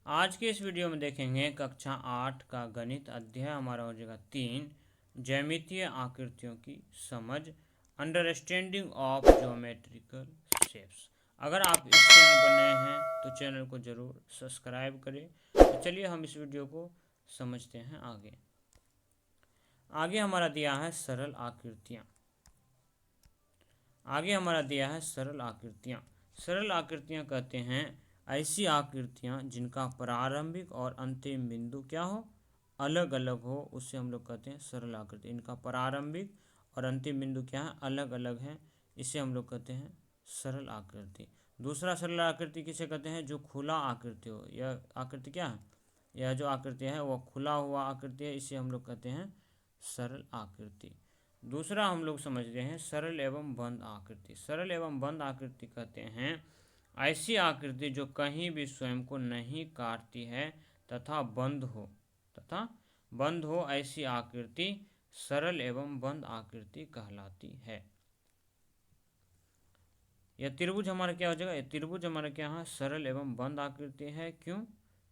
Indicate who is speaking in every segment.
Speaker 1: आज के इस वीडियो में देखेंगे कक्षा 8 का गणित अध्याय हमारा हो जाएगा 3, ज्यामितीय आकृतियों की समझ, अंडरस्टैंडिंग ऑफ ज्योमेट्रिकल शेप्स। अगर आप इस चैनल पर नए हैं तो चैनल को जरूर सब्सक्राइब करें। तो चलिए हम इस वीडियो को समझते हैं आगे हमारा दिया है सरल आकृतियाँ। सरल आकृतियाँ कहते हैं ऐसी आकृतियाँ जिनका प्रारंभिक और अंतिम बिंदु क्या हो, अलग अलग हो, उससे हम लोग कहते हैं सरल आकृति। इनका प्रारंभिक और अंतिम बिंदु क्या है, अलग अलग है, इसे हम लोग कहते हैं सरल आकृति। दूसरा सरल आकृति किसे कहते हैं, जो खुला आकृति हो। यह आकृति क्या है, यह जो आकृति है वह खुला हुआ आकृति है, इसे हम लोग कहते हैं सरल आकृति। दूसरा हम लोग समझते हैं सरल एवं बंद आकृति। सरल एवं बंद आकृति कहते हैं ऐसी आकृति जो कहीं भी स्वयं को नहीं काटती है तथा बंद हो ऐसी आकृति सरल एवं बंद आकृति कहलाती है। यह त्रिभुज हमारा क्या हो जाएगा, यह त्रिभुज हमारा क्या है, सरल एवं बंद आकृति है। क्यों,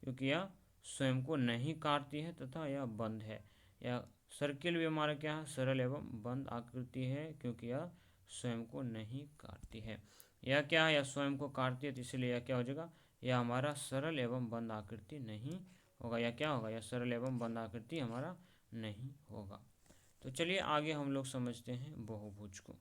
Speaker 1: क्योंकि यह स्वयं को नहीं काटती है तथा यह बंद है। यह सर्किल भी हमारा क्या है, सरल एवं बंद आकृति है, क्योंकि यह स्वयं को नहीं काटती है। यह क्या है, यह स्वयं को काटती है, तो इसलिए यह क्या हो जाएगा, यह हमारा सरल एवं बंद आकृति नहीं होगा। यह क्या होगा, यह सरल एवं बंद आकृति हमारा नहीं होगा। तो चलिए आगे हम लोग समझते हैं बहुभुज को।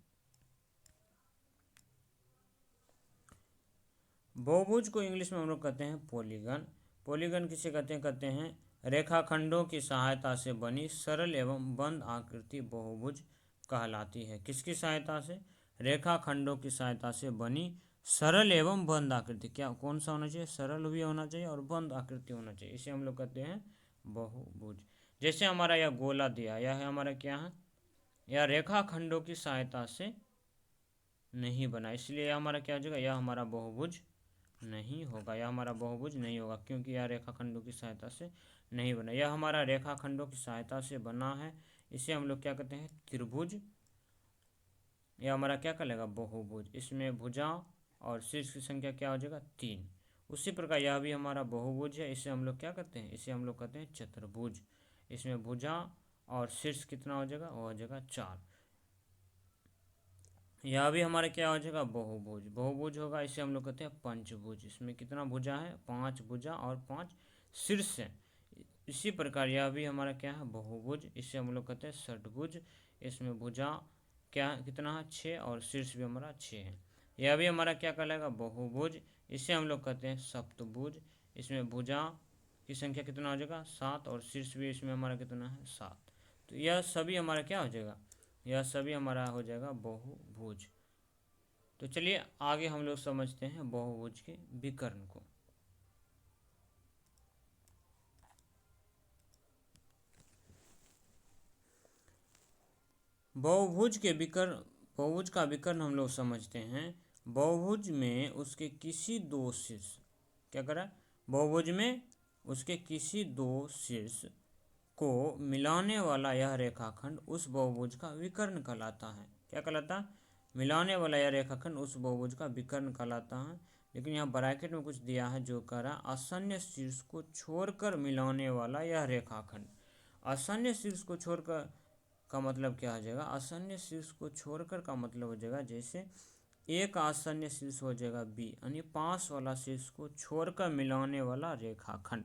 Speaker 1: बहुभुज को इंग्लिश में हम लोग कहते हैं पॉलीगन। पॉलीगन किसे कहते हैं रेखाखंडों की सहायता से बनी सरल एवं बंद आकृति बहुभुज कहलाती है। किसकी सहायता से, रेखाखंडों की सहायता से बनी सरल एवं बंद आकृति। क्या कौन सा होना चाहिए, सरल भी होना चाहिए और बंद आकृति होना चाहिए, इसे हम लोग कहते हैं बहुभुज। जैसे हमारा यह गोला दिया, यह है हमारा क्या है, यह रेखाखंडों की सहायता से नहीं बना, इसलिए यह हमारा क्या हो जाएगा, यह हमारा बहुभुज नहीं होगा। यह हमारा बहुभुज नहीं होगा क्योंकि यह रेखाखंडों की सहायता से नहीं बना। यह हमारा रेखाखंडों की सहायता से बना है, इसे हम लोग क्या कहते हैं त्रिभुज। यह हमारा क्या कहलाएगा, बहुभुज। इसमें भुजा और शीर्ष की संख्या क्या हो जाएगा, 3। उसी प्रकार यह भी हमारा बहुभुज है, इसे हम लोग क्या कहते हैं, इसे हम लोग कहते हैं चतुर्भुज। इसमें भुजा और शीर्ष कितना हो जाएगा, वो हो जाएगा 4। यह भी हमारा क्या हो जाएगा, बहुभुज। बहुभुज होगा, इसे हम लोग कहते हैं पंचभुज। इसमें कितना भुजा है, 5 भुजा और 5 शीर्ष है। इसी प्रकार यह भी हमारा क्या है, बहुभुज, इसे हम लोग कहते हैं षटभुज। इसमें भुजा क्या कितना है, 6 और शीर्ष भी हमारा 6 है। यह भी हमारा क्या कहलाएगा, बहुभुज, इसे हम लोग कहते हैं सप्तभुज। इसमें भुजा की संख्या कितना हो जाएगा, 7 और शीर्ष भी इसमें हमारा कितना है, 7। तो यह सभी हमारा क्या हो जाएगा, यह सभी हमारा हो जाएगा बहुभुज। तो चलिए आगे हम लोग समझते हैं बहुभुज के विकर्ण को। बहुभुज का विकर्ण हम लोग समझते हैं। बहुभुज में उसके किसी दो शीर्ष, क्या करा, बहुभुज में उसके किसी दो शीर्ष को मिलाने वाला यह रेखाखंड उस बहुभुज का विकर्ण कहलाता है। क्या कहलाता है, मिलाने वाला यह रेखाखंड उस बहुभुज का विकर्ण कहलाता है। लेकिन यहाँ ब्रैकेट में कुछ दिया है जो कह रहा है आसन्न शीर्ष को छोड़कर मिलाने वाला यह रेखाखंड। आसन्न शीर्ष को छोड़कर का मतलब क्या हो जाएगा, आसन्न शीर्ष को छोड़कर का मतलब हो जाएगा जैसे एक आसन्न शीर्ष हो जाएगा बी, यानी पास वाला शीर्ष को छोड़कर मिलाने वाला रेखाखंड।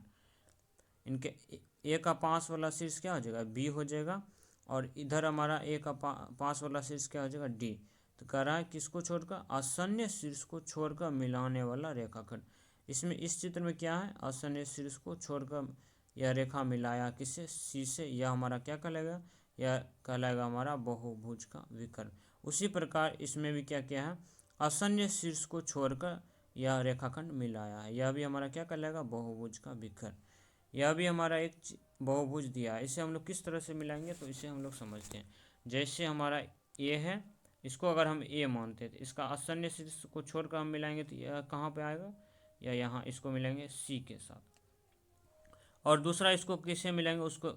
Speaker 1: इनके ए का पास वाला शीर्ष क्या हो जाएगा, बी हो जाएगा, और इधर हमारा ए का पास वाला शीर्ष क्या हो जाएगा, डी। तो कह रहा है किसको छोड़कर, आसन्न शीर्ष को छोड़कर मिलाने वाला रेखाखंड। इसमें इस चित्र में क्या है, आसन्न शीर्ष को छोड़कर यह रेखा मिलाया किससे, सी से, यह हमारा क्या कहलाएगा, यह कहलाएगा हमारा बहुभुज का विकर्ण। उसी प्रकार इसमें भी क्या क्या है, आसन्न शीर्ष को छोड़कर यह रेखाखंड मिलाया है, यह भी हमारा क्या कहलाएगा, बहुभुज का विकर्ण। यह भी हमारा एक बहुभुज दिया है, इसे हम लोग किस तरह से मिलाएंगे, तो इसे हम लोग समझते हैं। जैसे हमारा ए है, इसको अगर हम ए मानते हैं तो इसका आसन्न शीर्ष को छोड़कर हम मिलाएंगे तो यह कहाँ पे आएगा, या यहाँ इसको मिलाएंगे सी के साथ। और दूसरा इसको किससे मिलाएंगे, उसको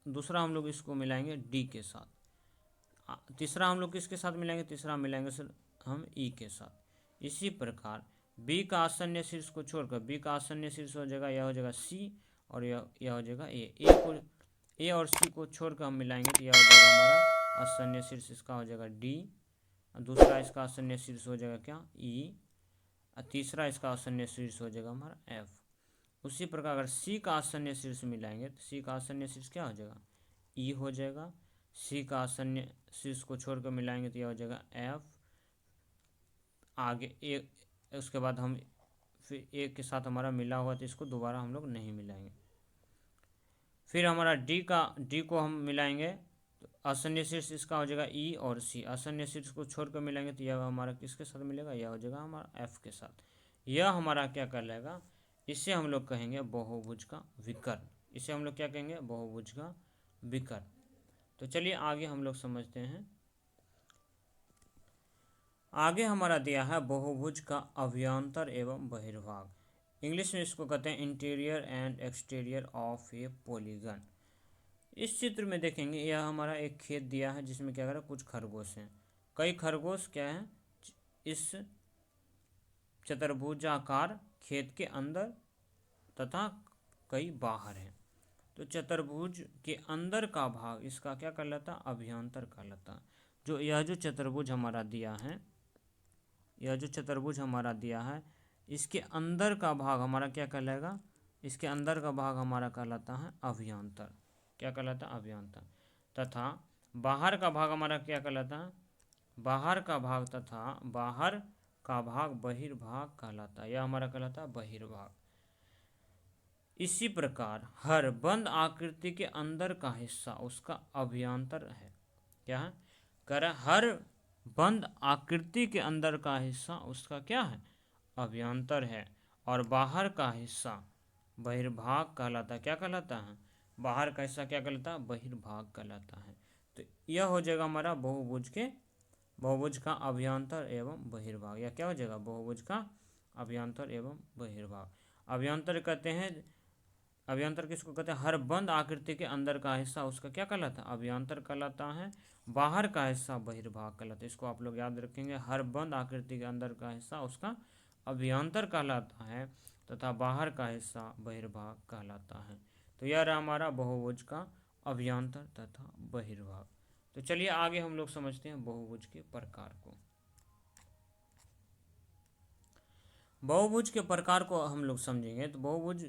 Speaker 1: दूसरा हम लोग इसको मिलाएंगे डी के साथ। तीसरा हम लोग किसके साथ मिलाएंगे, तीसरा मिलाएंगे सर हम ई के साथ। इसी प्रकार बी का आसन्य शीर्ष को छोड़कर बी का आसन्य शीर्ष हो जाएगा, यह हो जाएगा सी और यह हो जाएगा ए और सी को छोड़कर हम मिलाएंगे तो यह हो जाएगा हमारा आसन्य शीर्ष, इसका हो जाएगा डी, दूसरा इसका आसन्य शीर्ष हो जाएगा क्या ई, तीसरा इसका आसन्य शीर्ष हो जाएगा हमारा एफ। उसी प्रकार अगर सी का आसन्य शीर्ष मिलाएंगे तो सी का आसन्य शीर्ष क्या हो जाएगा ई हो जाएगा, सी का आसन्य शीर्ष को छोड़कर मिलाएंगे तो यह हो जाएगा एफ, आगे ए, उसके बाद हम फिर ए के साथ हमारा मिला हुआ तो इसको दोबारा हम लोग नहीं मिलाएंगे। फिर हमारा डी को हम मिलाएंगे तो आसन्य शीर्ष इसका हो जाएगा ई और सी, आसन्य शीर्ष को छोड़कर मिलाएंगे तो यह हमारा किसके साथ मिलेगा, यह हो जाएगा हमारा एफ के साथ। यह हमारा क्या कहलाएगा, इसे हम लोग कहेंगे बहुभुज का विकर्ण, इसे हम लोग क्या कहेंगे बहुभुज का विकर्ण। तो चलिए आगे हम लोग समझते हैं। आगे हमारा दिया है बहुभुज का अभ्यंतर एवं बहिर्भाग, इंग्लिश में इसको कहते हैं interior and exterior of A polygon. इस चित्र में देखेंगे यह हमारा एक खेत दिया है जिसमें क्या कर रहा है कुछ खरगोश हैं, कई खरगोश क्या है इस चतुर्भुजाकार खेत के अंदर तथा कई बाहर हैं। तो चतुर्भुज के अंदर का भाग इसका क्या कहलाता है अभ्यंतर कहलाता। जो यह जो चतुर्भुज हमारा दिया है, यह जो चतुर्भुज हमारा दिया है इसके अंदर का भाग हमारा क्या कहलाएगा, इसके अंदर का भाग हमारा कहलाता है अभ्यंतर, क्या कहलाता है अभ्यंतर। तथा बाहर का भाग हमारा क्या कहलाता है, बाहर का भाग तथा बाहर का भाग बहिर्भाग कहलाता है, यह हमारा कहलाता है बहिर्भाग। इसी प्रकार हर बंद आकृति के अंदर का हिस्सा उसका अभ्यंतर है, क्या है कर हर बंद आकृति के अंदर का हिस्सा उसका क्या है अभ्यंतर है, और बाहर का हिस्सा बहिर्भाग कहलाता है, क्या कहलाता है बाहर का हिस्सा क्या कहलाता है बहिर्भाग कहलाता है। तो यह हो जाएगा हमारा बहुभुज का अभ्यंतर एवं बहिर्भाग, या क्या हो जाएगा बहुभुज का अभ्यंतर एवं बहिर्भाग। अभ्यंतर कहते हैं, अभ्यंतर किसको कहते हैं, हर बंद आकृति के अंदर का हिस्सा उसका क्या कहलाता है अभ्यंतर कहलाता है, बाहर का हिस्सा बहिर्भाग कहलाता है। इसको आप लोग याद रखेंगे, हर बंद आकृति के अंदर का हिस्सा उसका अभ्यंतर कहलाता है तथा बाहर का हिस्सा बहिर्भाग कहलाता है। तो यह रहा हमारा बहुभुज का अभ्यंतर तथा बहिर्भाग। तो चलिए आगे हम लोग समझते हैं बहुभुज के प्रकार को। बहुभुज के प्रकार को हम लोग समझेंगे तो बहुभुज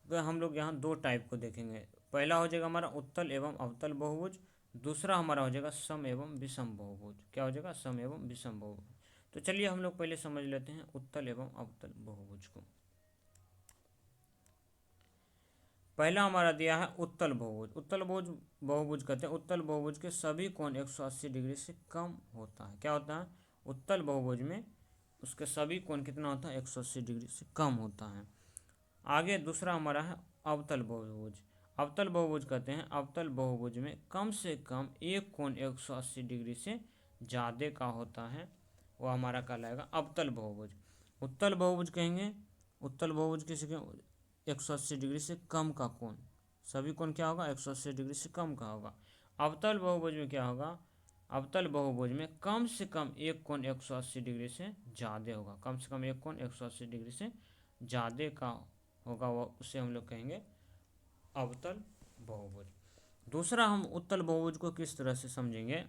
Speaker 1: हम लोग यहाँ दो टाइप को देखेंगे। पहला हो जाएगा हमारा उत्तल एवं अवतल बहुभुज, दूसरा हमारा हो जाएगा सम एवं विषम बहुभुज, क्या हो जाएगा सम एवं विषम बहुभुज। तो चलिए हम लोग पहले समझ लेते हैं उत्तल एवं अवतल बहुभुज को। पहला हमारा दिया है उत्तल बहुभुज। उत्तल बहुभुज कहते हैं उत्तल बहुभुज के सभी कोण 180 डिग्री से कम होता है, क्या होता है उत्तल बहुभुज में उसके सभी कोण कितना होता है 180 डिग्री से कम होता है। आगे दूसरा हमारा है अवतल बहुभुज। अवतल बहुभुज कहते हैं अवतल बहुभुज में कम से कम एक कोण 180 डिग्री से ज़्यादा का होता है, वो हमारा कहलाएगा अवतल बहुभुज। उत्तल बहुभुज कहेंगे, उत्तल बहुभुज किसी के 180 डिग्री से कम का कोण, सभी कोण क्या होगा 180 डिग्री से कम का होगा। अवतल बहुभुज में क्या होगा, अवतल बहुभुज में कम से कम एक कोण 180 डिग्री से ज़्यादा होगा, कम से कम एक कोण 180 डिग्री से ज़्यादा का होगा, वो उसे हम लोग कहेंगे अवतल बहुभुज। दूसरा हम उत्तल बहुभुज को किस तरह से समझेंगे,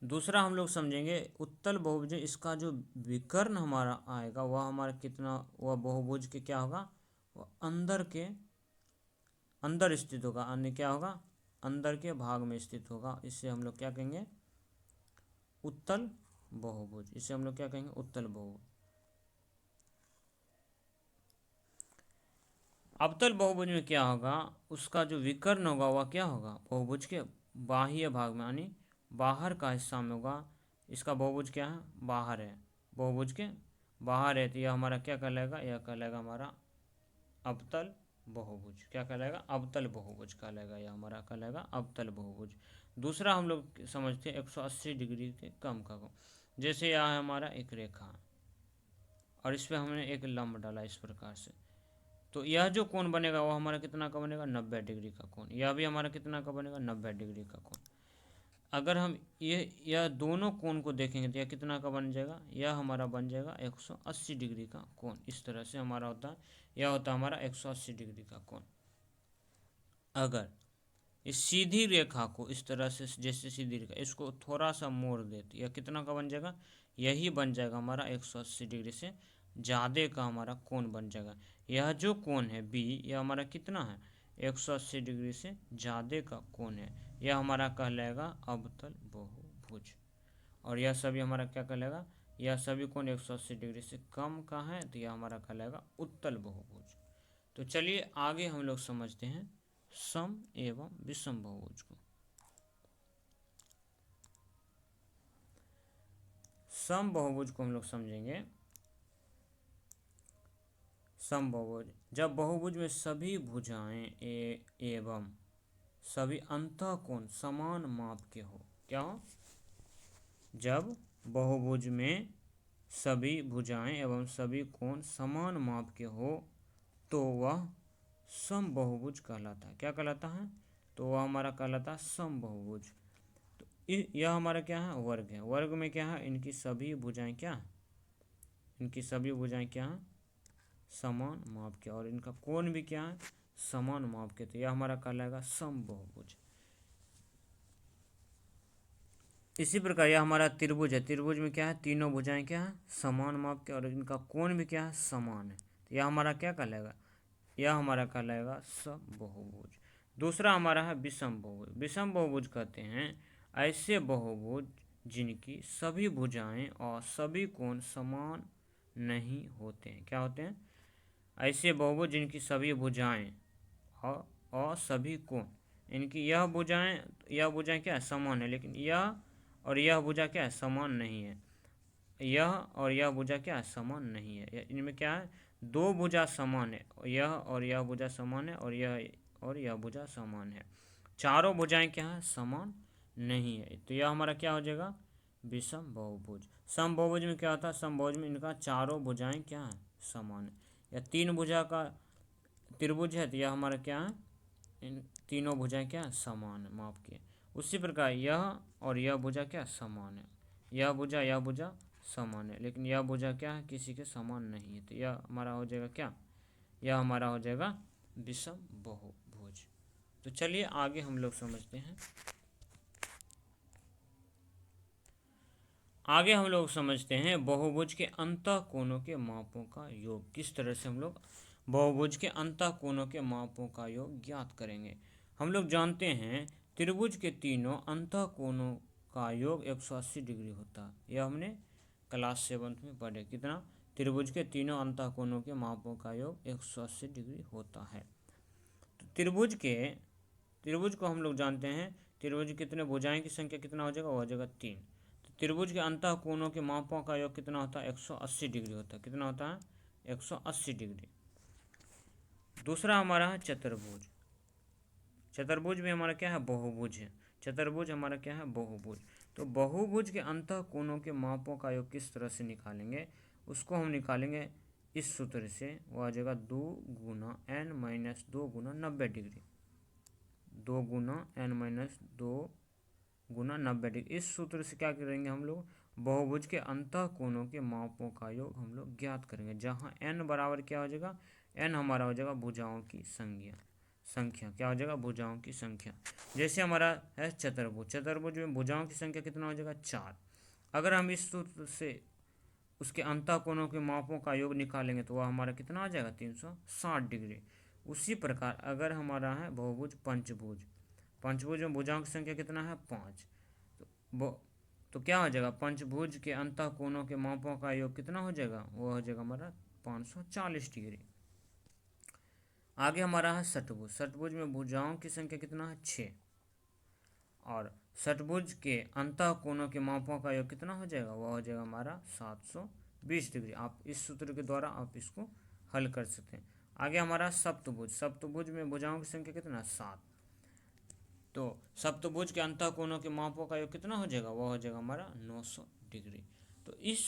Speaker 1: दूसरा हम लोग समझेंगे उत्तल बहुभुज इसका जो विकर्ण हमारा आएगा वह हमारा कितना, वह बहुभुज के क्या होगा वह अंदर स्थित होगा, अन्य क्या होगा अंदर के भाग में स्थित होगा, इससे हम लोग क्या कहेंगे उत्तल बहुभुज, इसे हम लोग क्या कहेंगे उत्तल बहुभुज। अवतल बहुभुज में क्या होगा, उसका जो विकर्ण होगा वह क्या होगा बहुभुज के बाह्य भाग में यानी बाहर का हिस्सा में होगा। इसका बहुभुज क्या है बाहर है, बहुभुज के बाहर है, तो यह हमारा क्या कहलाएगा, यह कहलाएगा हमारा अवतल बहुभुज, क्या कहलाएगा अवतल बहुभुज कहलाएगा, यह हमारा कहलाएगा अवतल बहुभुज। दूसरा हम लोग समझते हैं 180 डिग्री के कम का को, जैसे यह है हमारा एक रेखा और इस पर हमने एक लंब डाला इस प्रकार से, तो यह जो कोण बनेगा वो हमारा कितना का बनेगा 90 डिग्री का कोण, यह भी हमारा कितना का बनेगा 90 डिग्री का कोण। अगर हम ये यह दोनों कोण को देखेंगे तो यह कितना का बन जाएगा, यह हमारा बन जाएगा 180 डिग्री का कोण। इस तरह से हमारा होता है, यह होता है हमारा 180 डिग्री का कोण। अगर इस सीधी रेखा को इस तरह से, जैसे सीधी रेखा, इसको थोड़ा सा मोड़ दे तो यह कितना का बन जाएगा, यही बन जाएगा हमारा 180 डिग्री से ज़्यादा का हमारा कोण बन जाएगा। यह जो कोण है बी, यह हमारा कितना है, 180 डिग्री से ज़्यादा का कोण है। यह हमारा कहलाएगा अवतल बहुभुज। और यह सभी हमारा क्या कहलाएगा, यह सभी कोण 180 डिग्री से कम का है तो यह हमारा कहलाएगा उत्तल बहुभुज। तो चलिए आगे हम लोग समझते हैं सम एवं विषम बहुभुज को। सम बहुभुज को हम लोग समझेंगे। सम बहुभुज, जब बहुभुज में सभी भुजाएं एवं सभी अंतःकोण समान माप के हो। क्या हो, जब बहुभुज में सभी भुजाएं एवं सभी कोण समान माप के हो तो वह सम बहुभुज कहलाता है। क्या कहलाता है, तो वह हमारा कहलाता है सम बहुभुज। तो यह हमारा क्या है, वर्ग है। वर्ग में क्या है, इनकी सभी भुजाएं क्या है, इनकी सभी भुजाएं क्या है, समान माप के, और इनका कोण भी क्या है, समान माप के। तो यह हमारा कहलाएगा सम बहुभुज। इसी प्रकार यह हमारा त्रिभुज है। त्रिभुज में क्या है, तीनों भुजाएं क्या है, समान माप के, और इनका कोण भी क्या है, समान है। तो यह हमारा क्या कहलाएगा, यह हमारा कहलाएगा सम बहुभुज। दूसरा हमारा है विषम बहुभुज। विषम बहुभुज कहते हैं ऐसे बहुभुज जिनकी सभी भुजाएं और सभी कोण समान नहीं होते हैं। क्या होते हैं, ऐसे बहुभुज जिनकी सभी भुजाएं और सभी कोण, इनकी यह भुजाएं क्या है, समान है, लेकिन यह और यह भुजा क्या है, समान नहीं है। यह और यह भुजा क्या है, समान नहीं है। इनमें क्या है, दो भुजा समान है, यह और यह भुजा समान है, और यह भुजा समान है। चारों भुजाएं क्या है, समान नहीं है। तो यह हमारा क्या हो जाएगा, विषम बहुभुज। सम बहुभुज में क्या होता है, सम बहुभुज में इनका चारों भुजाएं क्या है, समान है। या तीन भुजा का त्रिभुज है तो यह हमारा क्या है, इन तीनों भुजाएं क्या है, समान है माप के। उसी प्रकार यह और यह भुजा क्या समान है, यह भुजा समान है, लेकिन यह भुजा क्या है, किसी के समान नहीं है। तो यह हमारा हो जाएगा क्या, यह हमारा हो जाएगा विषम बहुभुज। तो चलिए आगे हम लोग समझते हैं। आगे हम लोग समझते हैं बहुभुज के अंतःकोणों के मापों का योग। किस तरह से हम लोग बहुभुज के अंतःकोणों के मापों का योग ज्ञात करेंगे। हम लोग जानते हैं त्रिभुज के तीनों अंतःकोणों का योग 180 डिग्री होता है। यह हमने क्लास 7 में पढ़े। कितना, त्रिभुज के तीनों अंतःकोणों के मापों का योग 180 डिग्री होता है। तो त्रिभुज को हम लोग जानते हैं, त्रिभुज कितने भुजाएं की संख्या कितना हो जाएगा, वो हो जाएगा 3। तो त्रिभुज के अंतःकोणों के मापों का योग कितना होता है, 180 डिग्री होता है। कितना होता है, 180 डिग्री। दूसरा हमारा है चतुर्भुज। चतुर्भुज में हमारा क्या है, बहुभुज है। चतुर्भुज हमारा क्या है, बहुभुज। तो बहुभुज के अंतःकोणों के मापों का योग किस तरह से निकालेंगे, उसको हम निकालेंगे इस सूत्र से। वो आ जाएगा 2 गुना n-2 गुना 90 डिग्री, 2 गुना n-2 गुना 90 डिग्री। इस सूत्र से क्या करेंगे हम लोग, बहुभुज के अंतःकोणों के मापों का योग हम लोग ज्ञात करेंगे। जहाँ n बराबर क्या हो जाएगा, n हमारा हो जाएगा भुजाओं की संख्या। क्या हो जाएगा, भुजाओं की संख्या। जैसे हमारा है चतुर्भुज, चतुर्भुज में भुजाओं की संख्या कितना हो जाएगा, 4। अगर हम इस सूत्र से उसके अंतःकोणों के मापों का योग निकालेंगे तो वह हमारा कितना आ जाएगा, 360 डिग्री। उसी प्रकार अगर हमारा है बहुभुज पंचभुज, पंचभुज में भुजाओं की संख्या कितना है, 5। तो क्या हो जाएगा, पंचभुज के अंतःकोणों के मापों का योग कितना हो जाएगा, वो हो जाएगा हमारा 540 डिग्री। आगे हमारा है षटभुज। षटभुज में भुजाओं की संख्या कितना है, 6। और षटभुज के अंतःकोणों के मापों का योग कितना हो जाएगा, वह हो जाएगा हमारा 720 डिग्री। आप इस सूत्र के द्वारा आप इसको हल कर सकते हैं। आगे हमारा सप्तभुज। सप्तभुज में भुजाओं की संख्या कितना, 7। तो सप्तभुज के अंतःकोणों के मापों का योग कितना हो जाएगा, वह हो जाएगा हमारा 900 डिग्री। तो इस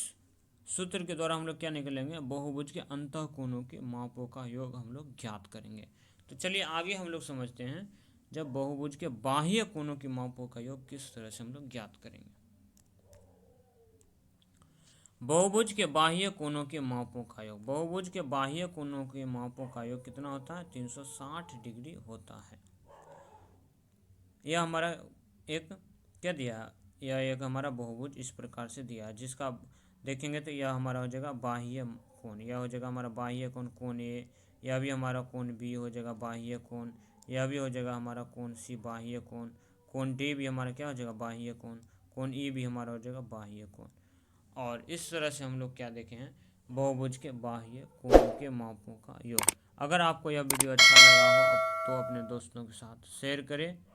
Speaker 1: सूत्र के द्वारा हम लोग क्या निकलेंगे, बहुभुज के अंतःकोणों के मापों का योग हम लोग ज्ञात करेंगे। तो चलिए आगे हम लोग समझते हैं जब बहुभुज के बाह्य कोणों के मापों का योग किस तरह से हम लोग ज्ञात करेंगे। बहुभुज के बाह्य कोणों के मापों का योग, बहुभुज के बाह्य कोणों के मापों का योग कितना होता है, 360 डिग्री होता है। यह हमारा एक क्या दिया, यह एक हमारा बहुभुज इस प्रकार से दिया है, जिसका देखेंगे तो यह हमारा हो जाएगा बाह्य कोण, यह हो जाएगा हमारा बाह्य कोण, कोण ए, यह भी हमारा कोण बी हो जाएगा बाह्य कोण, यह भी हो जाएगा हमारा कोण सी बाह्य कोण, कोण डी भी हमारा क्या हो जाएगा बाह्य कोण, कोण ई भी हमारा हो जाएगा बाह्य कोण। और इस तरह से हम लोग क्या देखे हैं, बहुभुज के बाह्य कोणों के मापों का योग। अगर आपको यह वीडियो अच्छा लगा हो तो अपने दोस्तों के साथ शेयर करें।